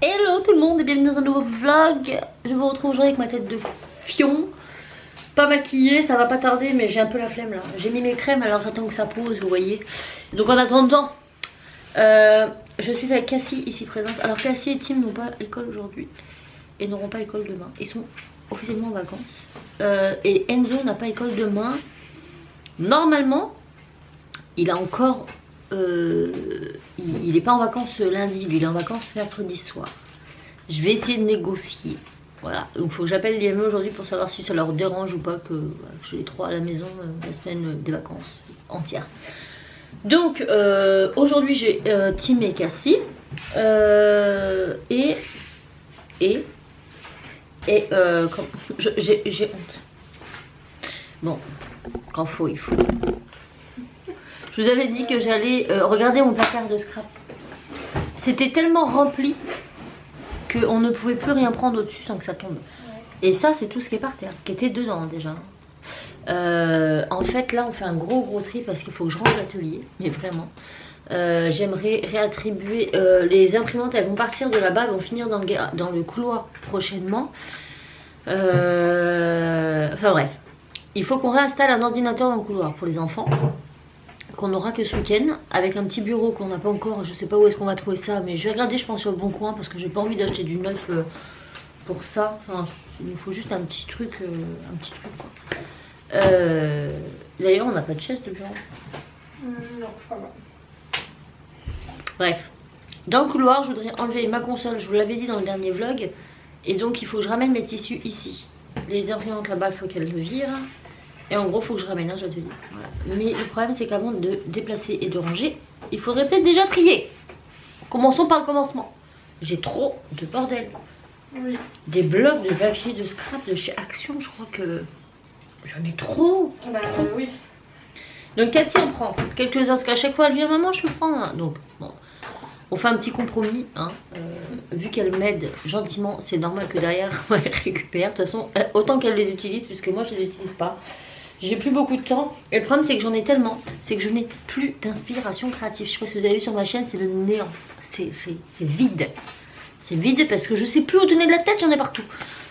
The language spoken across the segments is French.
Hello tout le monde et bienvenue dans un nouveau vlog. Je vous retrouve aujourd'hui avec ma tête de fion. Pas maquillée, ça va pas tarder mais j'ai un peu la flemme là. J'ai mis mes crèmes alors j'attends que ça pose, vous voyez. Donc en attendant, je suis avec Cassie ici présente. Alors Cassie et Tim n'ont pas école aujourd'hui et n'auront pas école demain. Ils sont officiellement en vacances. Et Enzo n'a pas école demain. Normalement, il a encore... il n'est pas en vacances lundi, lui il est en vacances mercredi soir. Je vais essayer de négocier. Voilà, donc il faut que j'appelle l'IME aujourd'hui pour savoir si ça leur dérange ou pas que j'ai les trois à la maison la semaine des vacances entière. Donc aujourd'hui j'ai Tim et Cassie j'ai honte. Bon, quand faut il faut. Je vous avais dit que j'allais regarder mon placard de scrap. C'était tellement rempli qu'on ne pouvait plus rien prendre au-dessus sans que ça tombe. Et ça, c'est tout ce qui est par terre, qui était dedans déjà. En fait, là, on fait un gros tri parce qu'il faut que je range l'atelier. Mais vraiment. J'aimerais réattribuer les imprimantes. Elles vont partir de là-bas, elles vont finir dans le couloir prochainement. Enfin bref. Il faut qu'on réinstalle un ordinateur dans le couloir pour les enfants. Qu'on aura que ce week-end avec un petit bureau qu'on n'a pas encore, je sais pas où est-ce qu'on va trouver ça, mais je vais regarder je pense sur le bon coin parce que j'ai pas envie d'acheter du neuf pour ça. Enfin, il nous faut juste un petit truc quoi. D'ailleurs on n'a pas de chaise de bureau. Non, je crois pas. Bref, dans le couloir je voudrais enlever ma console, je vous l'avais dit dans le dernier vlog, et donc il faut que je ramène mes tissus ici. Les imprimantes là-bas il faut qu'elles le virent. Et en gros, il faut que je ramène un atelier. Voilà. Mais le problème, c'est qu'avant de déplacer et de ranger, il faudrait peut-être déjà trier. Commençons par le commencement. J'ai trop de bordel. Oui. Des blocs de papier, de scrap de chez Action, je crois que j'en ai trop. Bah oui. Donc Cassie en prend quelques-uns, parce qu'à chaque fois, elle vient, maman, je peux prendre un. Donc, bon, on fait un petit compromis. Hein. Vu qu'elle m'aide gentiment, c'est normal que derrière, elle récupère. De toute façon, autant qu'elle les utilise, puisque moi, je ne les utilise pas. J'ai plus beaucoup de temps et le problème c'est que j'en ai tellement, c'est que je n'ai plus d'inspiration créative. Je sais pas si vous avez vu sur ma chaîne, c'est le néant, c'est vide. C'est vide parce que je sais plus où donner de la tête, j'en ai partout.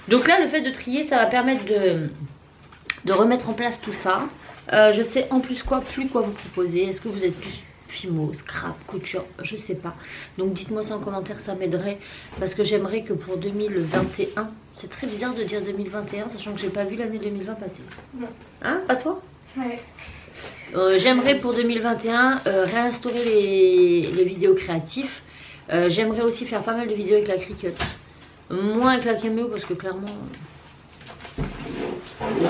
Donc là le fait de trier ça va permettre de remettre en place tout ça. Je sais en plus quoi vous proposer. Est-ce que vous êtes plus fimo, scrap, couture, je sais pas. Donc dites-moi ça en commentaire, ça m'aiderait. Parce que j'aimerais que pour 2021, c'est très bizarre de dire 2021, sachant que j'ai pas vu l'année 2020 passer. Non. Hein, pas toi? Ouais. J'aimerais pour 2021 réinstaurer les vidéos créatifs. J'aimerais aussi faire pas mal de vidéos avec la Cricut. Moins avec la Cameo parce que clairement...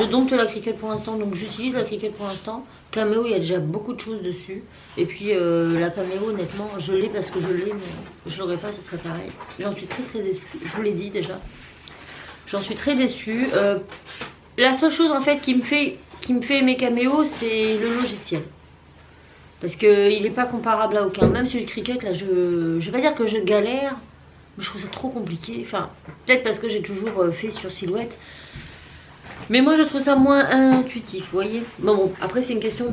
je dompte la Cricut pour l'instant, donc j'utilise la Cricut pour l'instant. Cameo, il y a déjà beaucoup de choses dessus. Et puis la Cameo, honnêtement, je l'ai parce que je l'ai, mais je l'aurais pas, ce serait pareil. J'en suis très déçue, je vous l'ai dit déjà. J'en suis très déçue. La seule chose en fait qui me fait aimer Cameo, c'est le logiciel. Parce qu'il n'est pas comparable à aucun. Même sur le Cricut, là, je vais pas dire que je galère, mais je trouve ça trop compliqué. Enfin, peut-être parce que j'ai toujours fait sur Silhouette. Mais moi je trouve ça moins intuitif, vous voyez. Bon, après c'est une question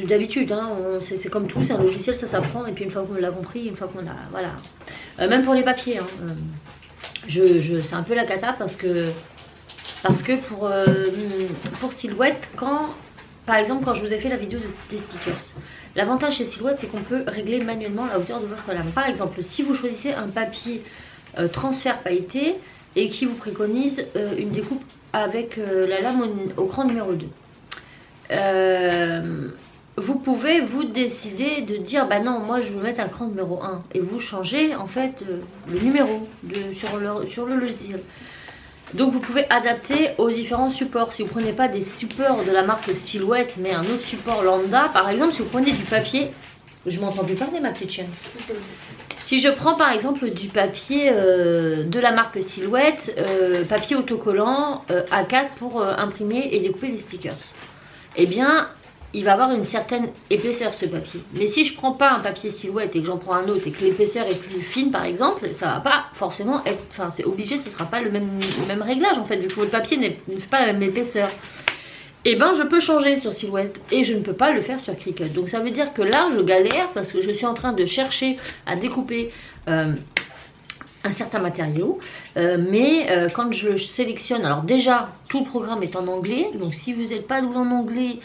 d'habitude, hein. C'est comme tout, c'est un logiciel, ça s'apprend. Et puis une fois qu'on l'a compris, une fois qu'on a... Voilà. Même pour les papiers, hein. C'est un peu la cata parce que pour Silhouette, par exemple quand je vous ai fait la vidéo des stickers, l'avantage chez Silhouette c'est qu'on peut régler manuellement la hauteur de votre lame. Par exemple, si vous choisissez un papier transfert pailleté et qui vous préconise une découpe avec la lame au cran numéro 2, vous pouvez vous décider de dire bah non, moi je veux mettre un cran numéro 1 et vous changez en fait le numéro sur le logiciel. Donc vous pouvez adapter aux différents supports. Si vous prenez pas des supports de la marque Silhouette mais un autre support lambda, par exemple si vous prenez du papier, je m'entends plus parler ma petite chienne. Si je prends par exemple du papier de la marque Silhouette, papier autocollant A4 pour imprimer et découper des stickers, eh bien il va avoir une certaine épaisseur ce papier. Mais si je prends pas un papier Silhouette et que j'en prends un autre et que l'épaisseur est plus fine par exemple, ça va pas forcément être... Enfin c'est obligé, ce sera pas le même réglage en fait, vu que le papier ne fait pas la même épaisseur. Et ben je peux changer sur Silhouette et je ne peux pas le faire sur Cricut. Donc ça veut dire que là je galère parce que je suis en train de chercher à découper un certain matériau, mais quand je sélectionne, alors déjà tout le programme est en anglais, donc si vous n'êtes pas doué en anglais,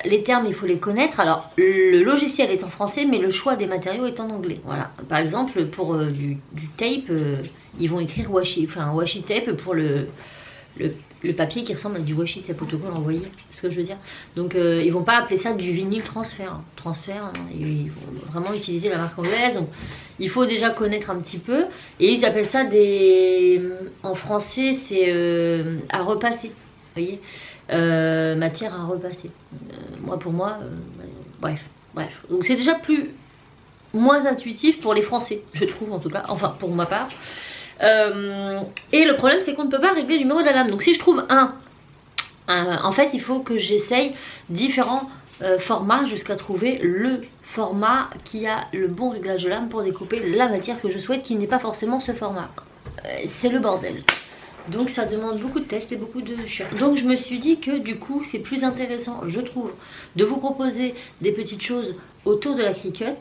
les termes il faut les connaître. Alors le logiciel est en français, mais le choix des matériaux est en anglais. Voilà. Par exemple pour du tape, ils vont écrire washi, enfin washi tape pour le papier qui ressemble à du washi tape autocolle, vous voyez ce que je veux dire. Donc ils vont pas appeler ça du vinyle transfert. Ils vont vraiment utiliser la marque anglaise. Donc il faut déjà connaître un petit peu. Et ils appellent ça en français c'est à repasser. Vous voyez, matière à repasser. Pour moi, bref. Donc c'est déjà moins intuitif pour les Français, je trouve en tout cas. Enfin pour ma part. Et le problème c'est qu'on ne peut pas régler le numéro de la lame. Donc si je trouve en fait il faut que j'essaye différents formats jusqu'à trouver le format qui a le bon réglage de lame pour découper la matière que je souhaite, qui n'est pas forcément ce format. C'est le bordel. Donc ça demande beaucoup de tests et beaucoup de chiottes. Donc je me suis dit que du coup c'est plus intéressant, je trouve, de vous proposer des petites choses autour de la Cricut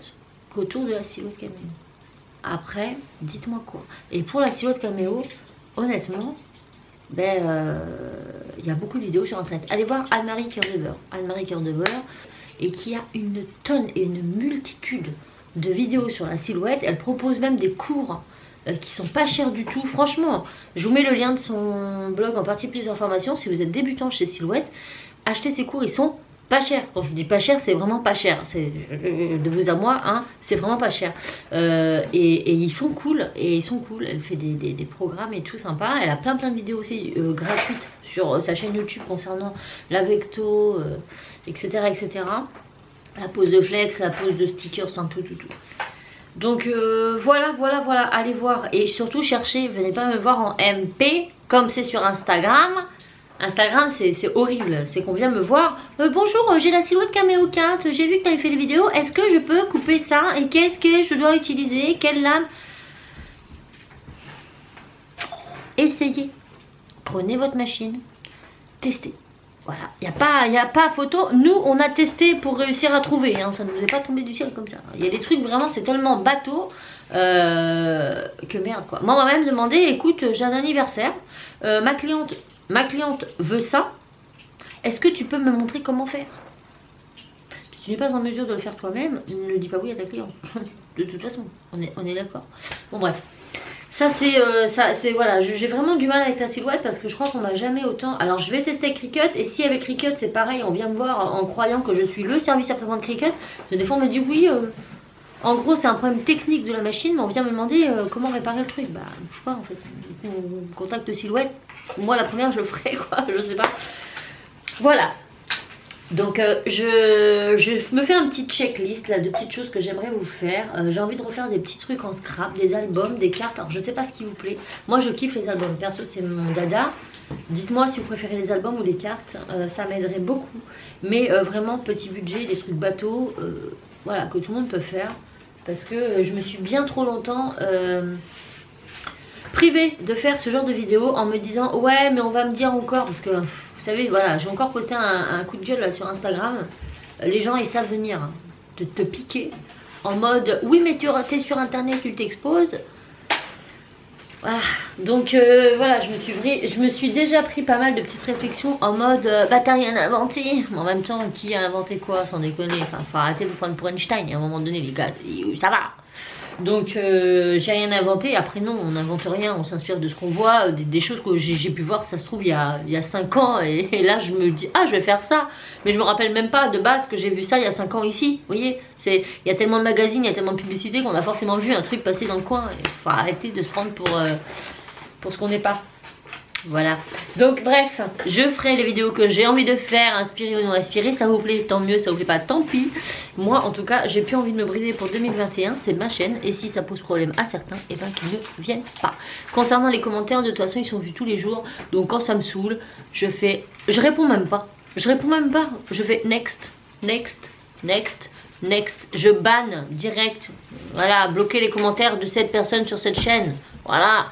qu'autour de la silhouette caméo. Après, dites-moi quoi. Et pour la silhouette caméo, honnêtement, il y a beaucoup de vidéos sur internet. Allez voir Anne-Marie Cœur de Beurre, et qui a une tonne et une multitude de vidéos sur la silhouette. Elle propose même des cours qui sont pas chers du tout. Franchement, je vous mets le lien de son blog en partie plus d'informations. Si vous êtes débutant chez Silhouette, achetez ces cours, ils sont pas cher. Quand je dis pas cher, c'est vraiment pas cher. C'est de vous à moi, hein, c'est vraiment pas cher. Et ils sont cool. Elle fait des programmes et tout sympa. Elle a plein de vidéos aussi gratuites sur sa chaîne YouTube concernant la vecto, etc. La pose de flex, la pose de stickers, enfin tout. Donc voilà. Allez voir. Et surtout cherchez, venez pas me voir en MP comme c'est sur Instagram. Instagram c'est horrible, c'est qu'on vient me voir, bonjour, j'ai la silhouette caméo quinte, j'ai vu que tu avais fait des vidéos, est-ce que je peux couper ça et qu'est-ce que je dois utiliser, quelle lame? Essayez, prenez votre machine, testez. Voilà, il n'y a pas photo. Nous on a testé pour réussir à trouver, hein. Ça ne nous est pas tombé du ciel comme ça. Il y a des trucs vraiment, c'est tellement bateau que merde quoi. Moi on m'a même demandé, écoute, j'ai un anniversaire, ma cliente veut ça, est-ce que tu peux me montrer comment faire? Si tu n'es pas en mesure de le faire toi-même, ne dis pas oui à ta cliente. De toute façon, on est d'accord. Bon bref, ça c'est voilà, j'ai vraiment du mal avec la silhouette parce que je crois qu'on m'a jamais autant. Alors je vais tester avec Cricut, et si avec Cricut c'est pareil, on vient me voir en croyant que je suis le service après-vente Cricut, des fois on me dit oui, en gros c'est un problème technique de la machine, mais on vient me demander comment réparer le truc. Bah je sais pas en fait, on contacte Silhouette. Moi la première je le ferai quoi, je sais pas. Voilà. Donc je me fais un petit checklist là de petites choses que j'aimerais vous faire. J'ai envie de refaire des petits trucs en scrap, des albums, des cartes. Alors je sais pas ce qui vous plaît. Moi je kiffe les albums, perso c'est mon dada. Dites-moi si vous préférez les albums ou les cartes, ça m'aiderait beaucoup. Mais vraiment petit budget, des trucs bateaux, voilà, que tout le monde peut faire. Parce que je me suis bien trop longtemps privée de faire ce genre de vidéo en me disant ouais mais on va me dire encore, parce que vous savez voilà, j'ai encore posté un coup de gueule là sur Instagram. Les gens ils savent venir te piquer en mode oui mais tu es sur internet, tu t'exposes. Voilà. Donc voilà, je me suis déjà pris pas mal de petites réflexions en mode bah t'as rien inventé. En même temps, qui a inventé quoi, sans déconner? Enfin faut arrêter de vous prendre pour Einstein à un moment donné les gars, ça va. Donc j'ai rien inventé. Après non, on n'invente rien, on s'inspire de ce qu'on voit, des choses que j'ai pu voir, ça se trouve il y a 5 ans, et là je me dis ah je vais faire ça, mais je me rappelle même pas de base que j'ai vu ça il y a 5 ans ici. Vous voyez, il y a tellement de magazines, il y a tellement de publicité qu'on a forcément vu un truc passer dans le coin. Il faut arrêter de se prendre pour ce qu'on n'est pas. Voilà, donc bref, je ferai les vidéos que j'ai envie de faire, inspirées ou non inspirées. Ça vous plaît, tant mieux, ça vous plaît pas, tant pis. Moi en tout cas, j'ai plus envie de me briser pour 2021, c'est ma chaîne. Et si ça pose problème à certains, et ben qu'ils ne viennent pas. Concernant les commentaires, de toute façon ils sont vus tous les jours. Donc quand ça me saoule, je réponds même pas. Je fais next. Je banne direct. Voilà, bloquer les commentaires de cette personne sur cette chaîne. Voilà.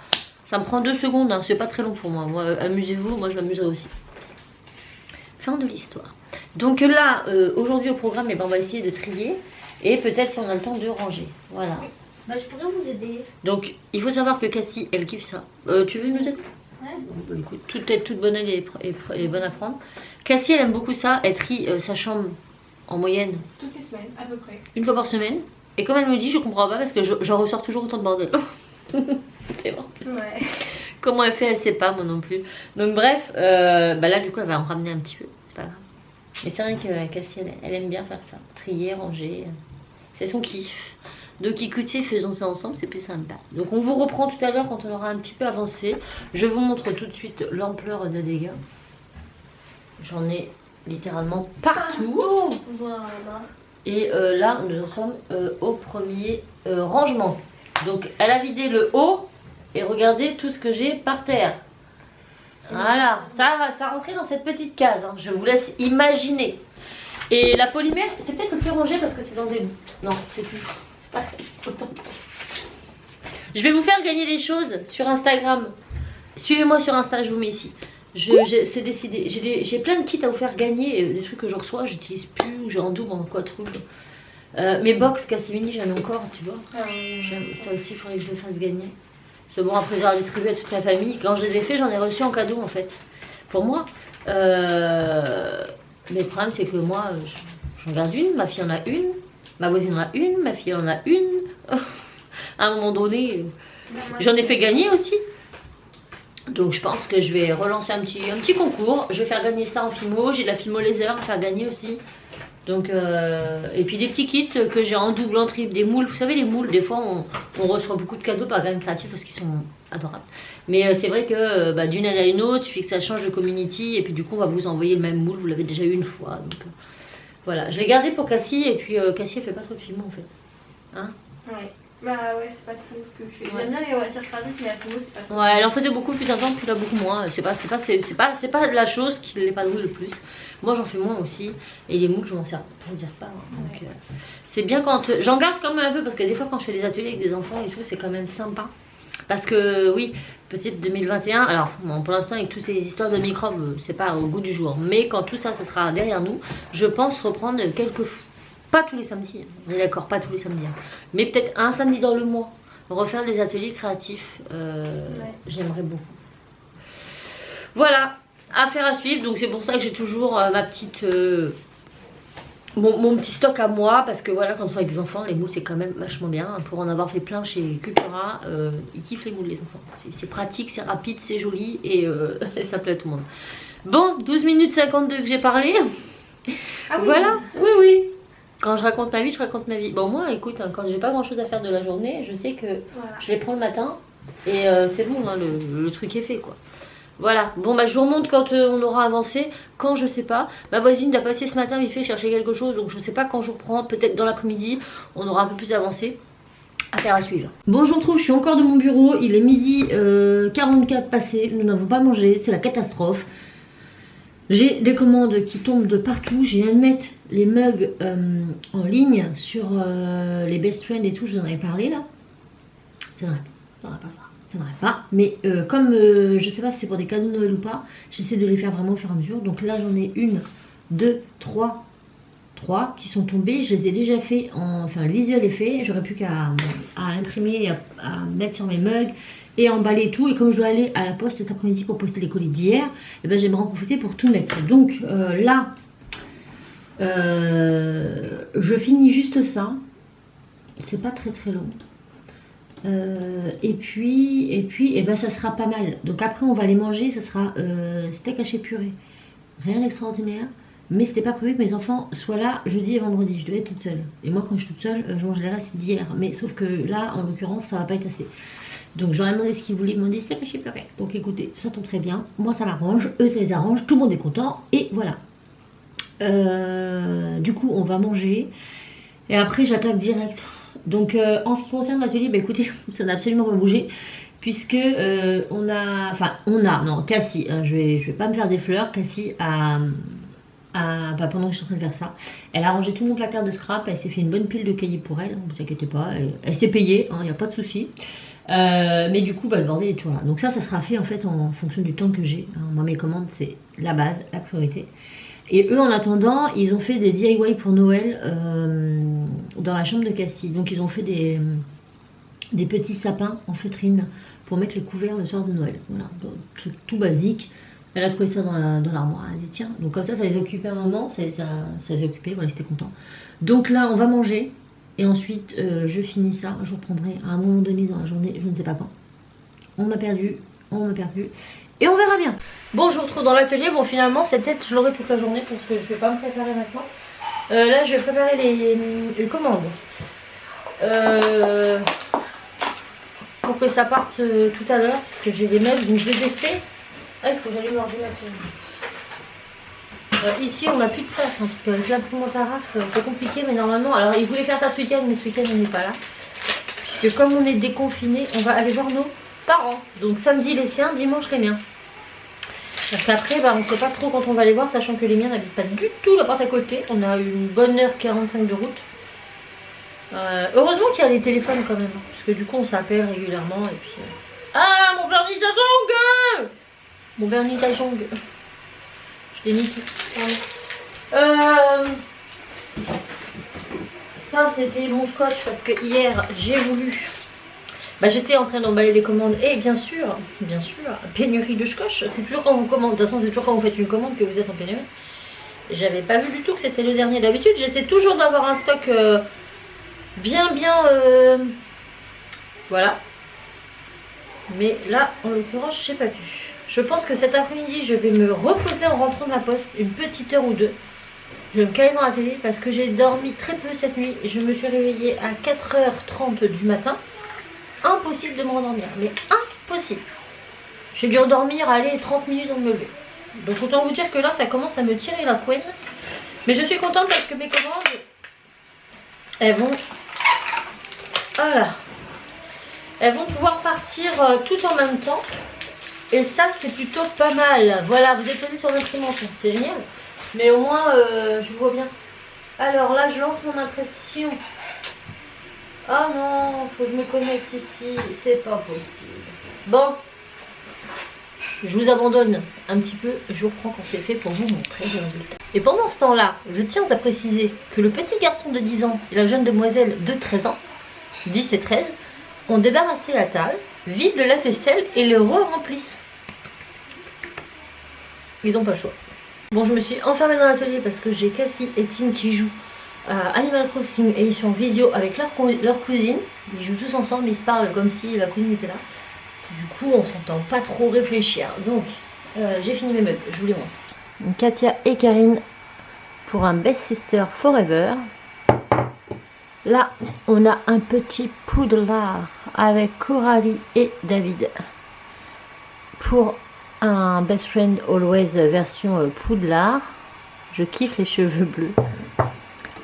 Ça me prend 2 secondes, hein. C'est pas très long pour moi. Moi amusez-vous, moi je m'amuserai aussi. Fin de l'histoire. Donc là, aujourd'hui au programme, on va essayer de trier. Et peut-être si on a le temps de ranger. Voilà. Bah, je pourrais vous aider. Donc il faut savoir que Cassie, elle kiffe ça. Tu veux nous aider? Ouais. Bah, écoute, toute bonne elle est bonne à prendre. Cassie, elle aime beaucoup ça. Elle trie sa chambre en moyenne Toutes les semaines, à peu près. une fois par semaine. Et comme elle me dit, je comprends pas parce que j'en ressors toujours autant de bordel. C'est bon. Ouais. Comment elle fait, elle sait pas, moi non plus. Donc bref, bah là du coup elle va en ramener un petit peu, c'est pas grave. Mais c'est vrai que Cassie, elle aime bien faire ça. Trier, ranger, c'est son kiff. Donc écoutez, faisons ça ensemble, c'est plus sympa. Donc on vous reprend tout à l'heure quand on aura un petit peu avancé. Je vous montre tout de suite l'ampleur des dégâts. J'en ai littéralement partout. Voilà. Et là, nous en sommes au premier rangement. Donc, elle a vidé le haut et regardez tout ce que j'ai par terre. Voilà, ça rentrait dans cette petite case. Hein. Je vous laisse imaginer. Et la polymère, c'est peut-être le plus rangé parce que c'est dans des... Non, c'est toujours... C'est pas autant. Je vais vous faire gagner des choses sur Instagram. Suivez-moi sur Insta, je vous mets ici. C'est décidé. J'ai plein de kits à vous faire gagner. Des trucs que je reçois, j'utilise plus, ou j'ai en double, en quadruple. Mes box Cassimini, j'en ai encore, tu vois. Ça aussi, il faudrait que je les fasse gagner. C'est bon, après avoir distribué à toute la famille. Quand je les ai fait, j'en ai reçu en cadeau en fait. Pour moi. Mais le problème, c'est que moi, j'en garde une. Ma fille en a une. Ma voisine en a une. Ma fille en a une. À un moment donné, j'en ai fait gagner aussi. Donc je pense que je vais relancer un petit concours. Je vais faire gagner ça en Fimo. J'ai de la Fimo Laser à faire gagner aussi. Donc et puis des petits kits que j'ai en double, en triple, des moules. Vous savez les moules, des fois on reçoit beaucoup de cadeaux par Graines Créatives parce qu'ils sont adorables. Mais c'est vrai que d'une année à une autre, il suffit que ça change de community. Et puis du coup on va vous envoyer le même moule. Vous l'avez déjà eu une fois. Donc voilà, je l'ai gardé pour Cassie. Et puis Cassie elle fait pas trop de Fimo en fait. Hein? Ouais. Bah ouais, c'est pas trop ce que je fais. Ouais. J'aime bien les voitures créatives, mais la Fimo, c'est pas trop. Ouais, elle en faisait beaucoup plus d'un temps, puis là beaucoup moins. C'est pas la chose qui l'épanouit le plus. Moi j'en fais moins aussi. Et les moules, je m'en sers pour dire pas. Hein. Donc c'est bien quand. J'en garde quand même un peu parce que des fois quand je fais des ateliers avec des enfants et tout, c'est quand même sympa. Parce que oui, peut-être 2021. Alors bon, pour l'instant, avec toutes ces histoires de microbes, c'est pas au goût du jour. Mais quand tout ça, ça sera derrière nous, je pense reprendre quelques. Pas tous les samedis, on est d'accord, pas tous les samedis. Hein. Mais peut-être un samedi dans le mois. Refaire des ateliers créatifs. J'aimerais beaucoup. Voilà, affaire à suivre. Donc c'est pour ça que j'ai toujours ma petite... mon petit stock à moi. Parce que voilà, quand on fait avec des enfants, les moules c'est quand même vachement bien. Pour en avoir fait plein chez Cultura, ils kiffent les moules les enfants. C'est pratique, c'est rapide, c'est joli et ça plaît à tout le monde. Bon, 12 minutes 52 que j'ai parlé. Ah oui. Voilà, oui. Quand je raconte ma vie, je raconte ma vie. Bon, moi, écoute, hein, quand j'ai pas grand chose à faire de la journée, je sais que je les prends le matin et c'est bon, hein, le truc est fait, quoi. Voilà. Bon, bah, je vous remonte quand on aura avancé. Quand, je sais pas. Ma voisine a passé ce matin, vite fait, chercher quelque chose. Donc, je sais pas quand je reprends. Peut-être dans l'après-midi, on aura un peu plus avancé. Affaire à suivre. Bon, je retrouve, je suis encore de mon bureau. Il est midi 44 passé. Nous n'avons pas mangé. C'est la catastrophe. J'ai des commandes qui tombent de partout. Je viens de mettre les mugs en ligne sur les best trends et tout. Je vous en avais parlé là. Ça n'aurait pas ça. Ça n'aurait pas. Mais comme je sais pas si c'est pour des cadeaux de Noël ou pas, j'essaie de les faire vraiment au fur et à mesure. Donc là j'en ai une, deux, trois qui sont tombées. Je les ai déjà fait. Enfin le visuel est fait. J'aurais plus qu'à imprimer, à mettre sur mes mugs. Et emballer et tout, et comme je dois aller à la poste cet après-midi pour poster les colis d'hier, et ben j'aimerais en profiter pour tout mettre. Donc là je finis juste ça, c'est pas très long, et puis et ben ça sera pas mal. Donc après on va aller manger, ça sera steak haché purée, rien d'extraordinaire, mais c'était pas prévu que mes enfants soient là jeudi et vendredi. Je devais être toute seule, et moi quand je suis toute seule je mange les restes d'hier, mais sauf que là en l'occurrence ça va pas être assez. Donc j'aurais demandé ce qu'ils voulaient, ils m'ont dit steak haché purée. Donc écoutez, ça tombe très bien, moi ça m'arrange, eux ça les arrange, tout le monde est content, et voilà. Du coup on va manger, et après j'attaque direct. Donc en ce qui concerne l'atelier, bah écoutez, ça n'a absolument pas bougé, puisque non, Cassie, je vais pas me faire des fleurs, Cassie pendant que je suis en train de faire ça, elle a rangé tout mon placard de scrap, elle s'est fait une bonne pile de cahiers pour elle, ne vous inquiétez pas, elle s'est payée, il n'y a pas de souci. Mais du coup le bordel est toujours là. Donc ça sera fait en fait en fonction du temps que j'ai. Moi mes commandes c'est la base, la priorité. Et eux en attendant ils ont fait des DIY pour Noël dans la chambre de Cassie. Donc ils ont fait des des petits sapins en feutrine pour mettre les couverts le soir de Noël. Voilà, donc, truc tout basique. Elle a trouvé ça dans l'armoire. Elle a dit tiens, donc comme ça les occupait un moment, ça les occupait, voilà, c'était content. Donc là, on va manger et ensuite je finis ça. Je reprendrai à un moment donné dans la journée, je ne sais pas quand. On m'a perdu et on verra bien. Bon, je vous retrouve dans l'atelier. Bon, finalement, cette tête, je l'aurai toute la journée parce que je vais pas me préparer maintenant. Là, je vais préparer les commandes. Pour que ça parte tout à l'heure, parce que j'ai des meubles, donc je les ai fait. Ah, il faut que j'allume l'ordinateur. Ici, on n'a plus de place, hein, parce qu'avec l'imprimante à rafle, c'est compliqué, mais normalement, alors il voulait faire ça ce week-end, mais ce week-end, on n'est pas là. Puisque comme on est déconfiné, on va aller voir nos parents. Donc samedi les siens, dimanche les miens. Parce qu'après, bah, on ne sait pas trop quand on va les voir, sachant que les miens n'habitent pas du tout la porte à côté. On a une bonne heure 45 de route. Heureusement qu'il y a les téléphones quand même, hein, parce que du coup on s'appelle régulièrement et puis... Ah, mon vernissage ongle! Mon vernissage ongle. Je l'ai mis ici. Ça c'était mon scotch parce que hier j'ai voulu... Bah, j'étais en train d'emballer des commandes et bien sûr, pénurie de scotch. C'est toujours quand vous commandez, de toute façon c'est toujours quand vous faites une commande que vous êtes en pénurie. J'avais pas vu du tout que c'était le dernier. D'habitude j'essaie toujours d'avoir un stock bien voilà. Mais là en l'occurrence je sais pas pu. Je pense que cet après-midi je vais me reposer en rentrant de la poste une petite heure ou deux. Je vais me caler dans la télé parce que j'ai dormi très peu cette nuit. Je me suis réveillée à 4h30 du matin. Impossible de me rendormir, mais impossible. J'ai dû redormir, aller 30 minutes en me lever. Donc autant vous dire que là ça commence à me tirer la couenne. Mais je suis contente parce que mes commandes, elles vont... Voilà. Elles vont pouvoir partir tout en même temps. Et ça c'est plutôt pas mal. Voilà, vous êtes posé sur l'imprimante, c'est génial. Mais au moins je vois bien. Alors là je lance mon impression. Ah non, faut que je me connecte ici, c'est pas possible. Bon, je vous abandonne un petit peu, je vous reprends quand c'est fait pour vous montrer le résultat. Et pendant ce temps-là, je tiens à préciser que le petit garçon de 10 ans et la jeune demoiselle de 13 ans, 10 et 13, ont débarrassé la table, vident le lave-vaisselle et le re-remplissent. Ils n'ont pas le choix. Bon, je me suis enfermée dans l'atelier parce que j'ai Cassie et Tim qui jouent Animal Crossing et ils sont en visio avec leur cousine. Ils jouent tous ensemble, ils se parlent comme si la cousine était là. Du coup on s'entend pas trop réfléchir. Donc j'ai fini mes meubles, je vous les montre. Donc, Katia et Karine pour un Best Sister Forever. Là on a un petit poudlard avec Coralie et David pour un Best Friend Always version poudlard. Je kiffe les cheveux bleus.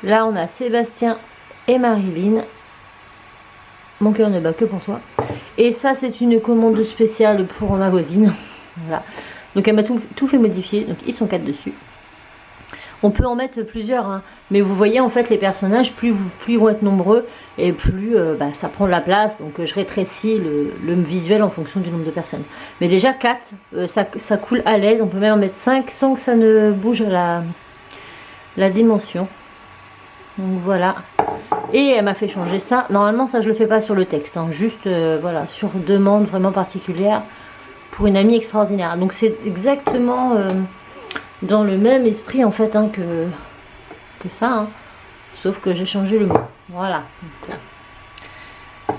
Là, on a Sébastien et Marilyn. Mon cœur ne bat que pour toi. Et ça, c'est une commande spéciale pour ma voisine. Voilà. Donc, elle m'a tout fait modifier. Donc, ils sont 4 dessus. On peut en mettre plusieurs. Hein. Mais vous voyez, en fait, les personnages, plus ils vont être nombreux et plus ça prend de la place. Donc, je rétrécis le visuel en fonction du nombre de personnes. Mais déjà, 4, ça coule à l'aise. On peut même en mettre 5 sans que ça ne bouge la dimension. Donc voilà, et elle m'a fait changer ça. Normalement ça je le fais pas sur le texte, hein. Juste voilà, sur demande vraiment particulière pour une amie extraordinaire. Donc c'est exactement dans le même esprit en fait hein, que ça, hein. Sauf que j'ai changé le mot. Voilà. Donc,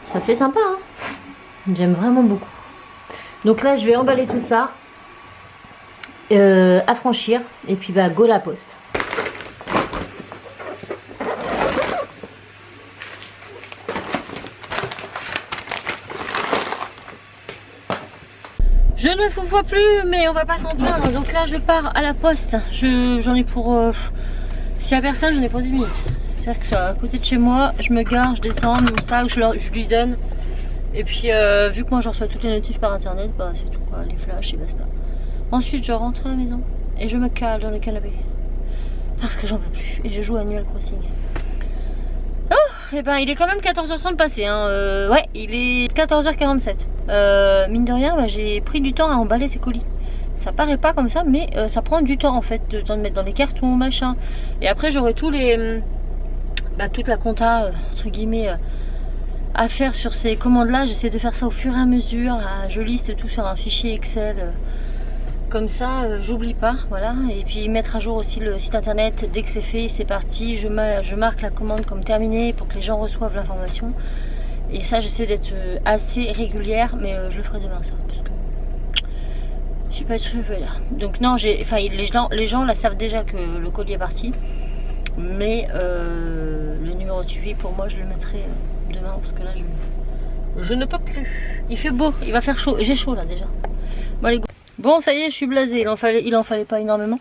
ça fait sympa, hein. J'aime vraiment beaucoup. Donc là je vais emballer tout ça, affranchir et puis bah go la poste. Je ne vous vois plus, mais on va pas s'en plaindre. Donc là, je pars à la poste. J'en ai pour... s'il y a personne, j'en ai pour 10 minutes. C'est-à-dire que ça, à côté de chez moi, je me gare, je descends, mon sac, je lui donne. Et puis, vu que moi, je reçois toutes les notifs par internet, bah c'est tout quoi, les flashs et basta. Ensuite, je rentre à la maison et je me cale dans le canapé. Parce que j'en peux plus. Et je joue à Animal Crossing. Oh, et ben il est quand même 14h30 passé, hein. Ouais, il est 14h47. Mine de rien, bah, j'ai pris du temps à emballer ces colis. Ça paraît pas comme ça, mais ça prend du temps en fait, de temps de mettre dans les cartons, machin. Et après j'aurai tous les, toute la compta entre guillemets à faire sur ces commandes là. J'essaie de faire ça au fur et à mesure. Je liste tout sur un fichier Excel. Comme ça, j'oublie pas, voilà. Et puis mettre à jour aussi le site internet. Dès que c'est fait, c'est parti. Je marque la commande comme terminée pour que les gens reçoivent l'information. Et ça, j'essaie d'être assez régulière, mais je le ferai demain, ça, parce que je suis pas très là. Donc non, les gens là savent déjà que le colis est parti, mais le numéro de suivi, pour moi, je le mettrai demain, parce que là, je ne peux plus. Il fait beau, il va faire chaud. J'ai chaud là déjà. Bon, allez, bon, ça y est, je suis blasée. Il en fallait pas énormément.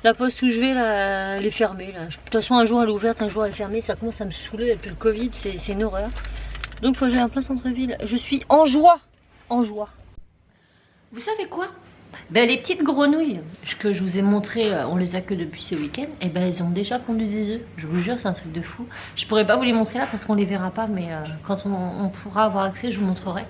La poste où je vais, là, elle est fermée. Là. De toute façon, un jour elle est ouverte, un jour elle est fermée. Ça commence à me saouler depuis le Covid. C'est une horreur. Donc, faut que j'aille en plein centre-ville. Je suis en joie. En joie. Vous savez quoi? Ben, les petites grenouilles que je vous ai montrées, on les a que depuis ce week-end. Et ben, elles ont déjà pondu des œufs. Je vous jure, c'est un truc de fou. Je pourrais pas vous les montrer là parce qu'on les verra pas. Mais quand on pourra avoir accès, je vous montrerai.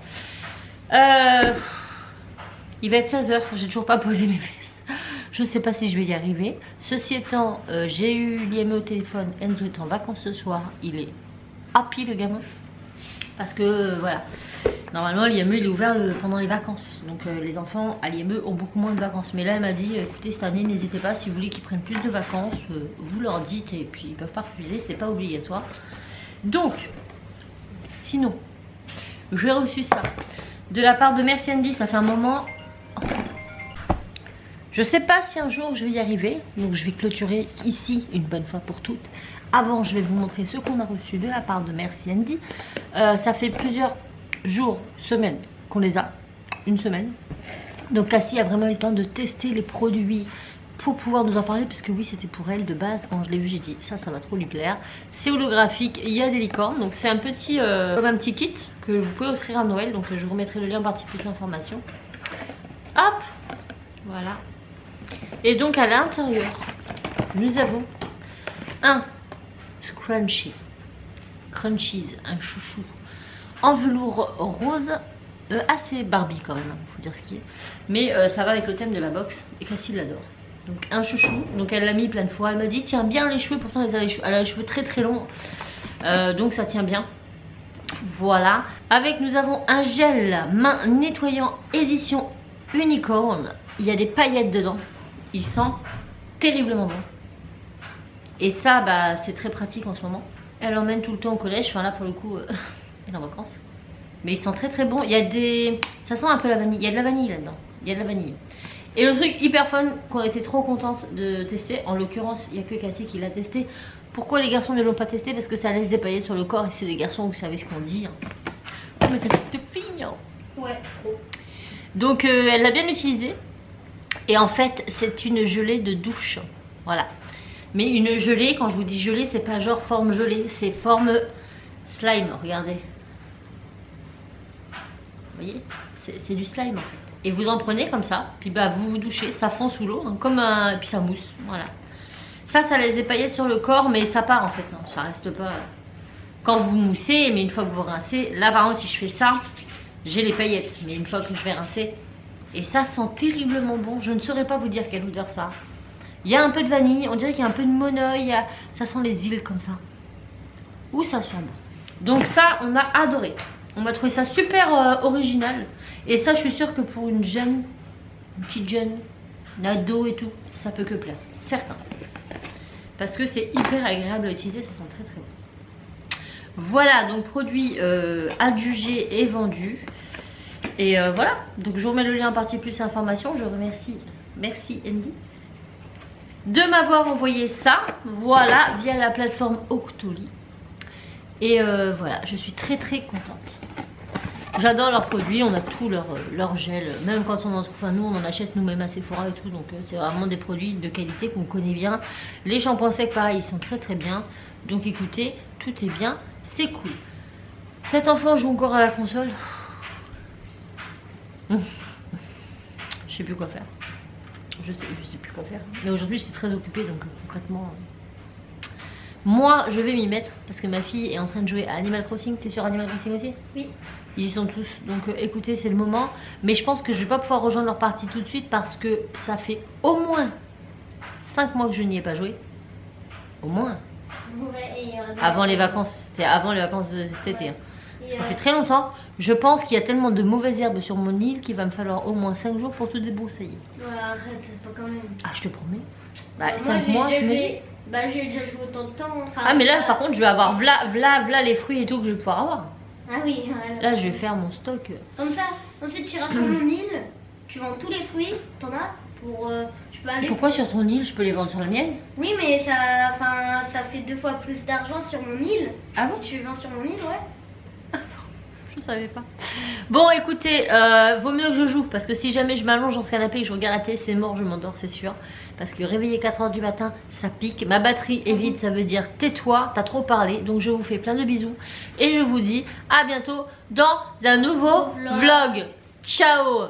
Il va être 16h, j'ai toujours pas posé mes fesses. Je sais pas si je vais y arriver. Ceci étant, j'ai eu l'IME au téléphone. Enzo est en vacances ce soir. Il est happy le gamin. Parce que voilà, normalement l'IME il est ouvert pendant les vacances. Donc les enfants à l'IME ont beaucoup moins de vacances. Mais là elle m'a dit, écoutez cette année n'hésitez pas, si vous voulez qu'ils prennent plus de vacances, vous leur dites et puis ils peuvent pas refuser, c'est pas obligatoire. Donc, sinon, j'ai reçu ça de la part de Merci Andy, ça fait un moment. Je sais pas si un jour je vais y arriver, donc je vais clôturer ici une bonne fois pour toutes. Avant, je vais vous montrer ce qu'on a reçu de la part de Merci Andy. Ça fait plusieurs jours, semaines qu'on les a, une semaine. Donc Cassie a vraiment eu le temps de tester les produits pour pouvoir nous en parler, puisque oui, c'était pour elle de base. Quand je l'ai vu, j'ai dit ça va trop lui plaire. C'est holographique, il y a des licornes, donc c'est un petit, comme un petit kit que vous pouvez offrir à Noël. Donc je vous remettrai le lien en partie plus information. Hop, voilà. Et donc à l'intérieur, nous avons un scrunchie, crunchies, un chouchou en velours rose, assez Barbie quand même, faut dire ce qui est. Mais ça va avec le thème de la box et Cassie l'adore. Donc un chouchou, donc elle l'a mis plein de fois. Elle m'a dit tiens bien les cheveux, pourtant elle a les cheveux très très longs, donc ça tient bien. Voilà. Avec nous avons un gel main nettoyant édition unicorn. Il y a des paillettes dedans. Il sent terriblement bon. Et ça, bah, c'est très pratique en ce moment. Elle emmène tout le temps au collège. Enfin là, pour le coup, elle est en vacances. Mais ils sont très très bons. Il y a des... Ça sent un peu la vanille. Il y a de la vanille là-dedans. Il y a de la vanille. Et le truc hyper fun qu'on a été trop contente de tester. En l'occurrence, il n'y a que Cassie qui l'a testé. Pourquoi les garçons ne l'ont pas testé? Parce que ça laisse des paillettes sur le corps. Et c'est des garçons, vous savez ce qu'on dit. Hein. Oh, mais t'es de fille, hein. Ouais, trop. Donc elle l'a bien utilisé. Et en fait, c'est une gelée de douche. Voilà. Mais une gelée, quand je vous dis gelée, c'est pas genre forme gelée, c'est forme slime, regardez. Vous voyez, c'est du slime en fait. Et vous en prenez comme ça, puis bah vous vous douchez, ça fond sous l'eau, hein, comme un... Et puis ça mousse, voilà. Ça laisse des paillettes sur le corps, mais ça part en fait, hein, ça reste pas... Quand vous moussez, mais une fois que vous rincez, là par exemple si je fais ça, j'ai les paillettes. Mais une fois que je vais rincer, et ça sent terriblement bon, je ne saurais pas vous dire quelle odeur ça a. Il y a un peu de vanille, on dirait qu'il y a un peu de monoeil, ça sent les îles comme ça. Ouh, ça sent bon. Donc ça, on a adoré. On m'a trouvé ça super original. Et ça, je suis sûre que pour une jeune, une petite jeune, une ado et tout, ça peut que plaire. Certain. Parce que c'est hyper agréable à utiliser, ça sent très très bon. Voilà, donc produit adjugé et vendu. Et voilà, donc je vous remets le lien en partie plus information. Je remercie Merci Andy de m'avoir envoyé ça, voilà, via la plateforme Octoly. Et voilà, je suis très très contente. J'adore leurs produits, on a tout leur gel, même quand on en trouve, enfin nous on en achète nous-mêmes à Sephora et tout, donc c'est vraiment des produits de qualité qu'on connaît bien. Les shampoings secs pareil, ils sont très très bien. Donc écoutez, tout est bien, c'est cool. Cet enfant joue encore à la console. Je sais plus quoi faire. Je sais plus quoi faire. Mais aujourd'hui, je suis très occupée, donc concrètement... Moi, je vais m'y mettre, parce que ma fille est en train de jouer à Animal Crossing. T'es sur Animal Crossing aussi? Oui. Ils y sont tous, donc écoutez, c'est le moment. Mais je pense que je vais pas pouvoir rejoindre leur partie tout de suite, parce que ça fait au moins 5 mois que je n'y ai pas joué. Au moins. Ouais, et avant les vacances, c'était avant les vacances de cet été. Hein. Ça fait très longtemps. Je pense qu'il y a tellement de mauvaises herbes sur mon île qu'il va me falloir au moins 5 jours pour tout débroussailler. Ouais, arrête, c'est pas quand même. Ah, je te promets. Bah, Moi, 5 mois, tu j'ai déjà joué autant de temps. Enfin, Ah, mais là, par contre, je vais avoir v'là les fruits et tout que je vais pouvoir avoir. Ah oui, ouais, Là, je vais faire mon stock. comme ça. Ensuite, tu iras sur mon île, tu vends tous les fruits, t'en as pour. Tu peux aller. Pourquoi sur ton île, je peux les vendre sur la mienne? Oui, mais ça fait 2 fois plus d'argent sur mon île. Ah bon? Si tu vends sur mon île, ouais. Je savais pas. Bon, écoutez, vaut mieux que je joue parce que si jamais je m'allonge dans ce canapé et que je regarde la télé, c'est mort, je m'endors, c'est sûr. Parce que réveiller 4h du matin, ça pique. Ma batterie est vide, ça veut dire tais-toi, t'as trop parlé. Donc je vous fais plein de bisous et je vous dis à bientôt dans un nouveau vlog. Ciao!